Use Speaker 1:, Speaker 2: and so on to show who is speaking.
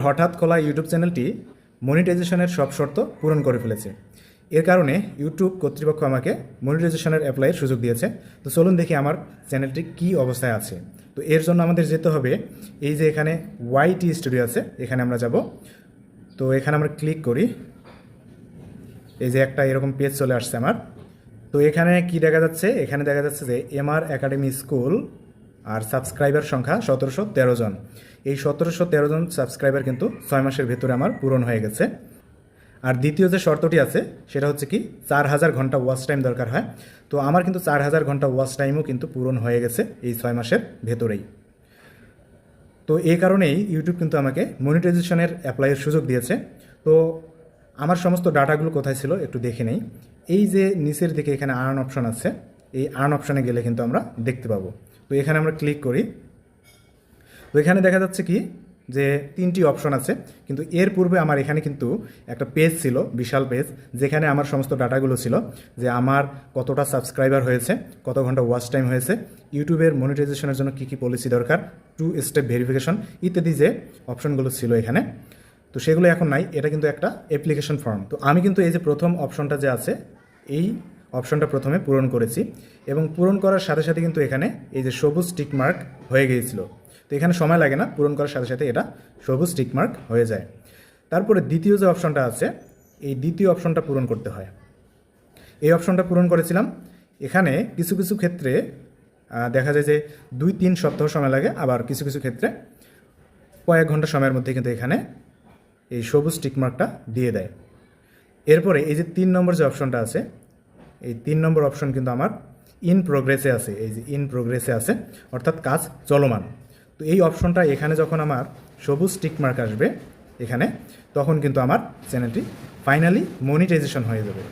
Speaker 1: হঠাৎ খোলা ইউটিউব চ্যানেলটি মনিটাইজেশনের সব শর্ত পূরণ করে ফেলেছে। এর কারণে ইউটিউব কর্তৃপক্ষ আমাকে মনিটাইজেশনের অ্যাপ্লাইয়ের সুযোগ দিয়েছে। তো চলুন দেখি আমার চ্যানেলটি কী অবস্থায় আছে। তো এর জন্য আমাদের যেতে হবে, এই যে এখানে ওয়াইটি স্টুডিও আছে, এখানে আমরা যাব। তো এখানে আমরা ক্লিক করি, এই যে একটা এরকম পেজ চলে আসছে আমার। তো এখানে কি দেখা যাচ্ছে, এখানে দেখা যাচ্ছে যে এমআর একাডেমি স্কুল আর সাবস্ক্রাইবার সংখ্যা 1713 জন। এই 1713 জন সাবস্ক্রাইবার কিন্তু 6 মাসের ভেতরে আমার পূরণ হয়ে গেছে। আর দ্বিতীয় যে শর্তটি আছে সেটা হচ্ছে কি 4000 ঘন্টা ওয়াচ টাইম দরকার হয়। তো আমার কিন্তু 4000 ঘন্টা ওয়াচ টাইমও কিন্তু পূরণ হয়ে গেছে এই 6 মাসের ভেতরেই। তো এই কারণেই ইউটিউব কিন্তু আমাকে মনিটাইজেশনের অ্যাপ্লাইয়ের সুযোগ দিয়েছে। তো আমার সমস্ত ডাটাগুলো কোথায় ছিল একটু দেখে নেই। এই যে নিচের দিকে এখানে আর্ন অপশন আছে, এই আর্ন অপশানে গেলে কিন্তু আমরা দেখতে পাবো। তো এখানে আমরা ক্লিক করি। তো এখানে দেখা যাচ্ছে কি যে 3টি অপশন আছে, কিন্তু এর পূর্বে আমার এখানে কিন্তু একটা পেজ ছিল, বিশাল পেজ, যেখানে আমার সমস্ত ডাটাগুলো ছিল, যে আমার কতটা সাবস্ক্রাইবার হয়েছে, কত ঘন্টা ওয়াচ টাইম হয়েছে, ইউটিউবের মনিটাইজেশনের জন্য কী কী পলিসি দরকার, 2 স্টেপ ভেরিফিকেশন ইত্যাদি যে অপশনগুলো ছিল এখানে। তো সেগুলো এখন নাই, এটা কিন্তু একটা অ্যাপ্লিকেশন ফর্ম। তো আমি কিন্তু এই যে প্রথম অপশনটা যে আছে, এই অপশনটা প্রথমে পূরণ করেছি, এবং পূরণ করার সাথে সাথে কিন্তু এখানে এই যে সবুজ টিক মার্ক হয়ে গিয়েছিল। তো এখানে সময় লাগে না, পূরণ করার সাথে সাথে এটা সবুজ টিক মার্ক হয়ে যায়। তারপরে দ্বিতীয় যে অপশনটা আছে, এই দ্বিতীয় অপশনটা পূরণ করতে হয়। এই অপশনটা পূরণ করেছিলাম। এখানে কিছু কিছু ক্ষেত্রে দেখা যায় যে 2-3 সপ্তাহ সময় লাগে, আবার কিছু কিছু ক্ষেত্রে কয়েক ঘন্টা সময়ের মধ্যে কিন্তু এখানে এই সবুজ টিক মার্কটা দিয়ে দেয়। এরপরে এই যে 3 নম্বর যে অপশনটা আছে, এই 3 নম্বর অপশন কিন্তু আমার ইন প্রোগ্রেসে আছে। এই যে ইন প্রোগ্রেসে আছে, অর্থাৎ কাজ চলমান। তো এই অপশনটা এখানে যখন আমার সবুজ টিক মার্ক আসবে এখানে, তখন কিন্তু আমার চ্যানেলটি ফাইনালি মনিটাইজেশন হয়ে যাবে।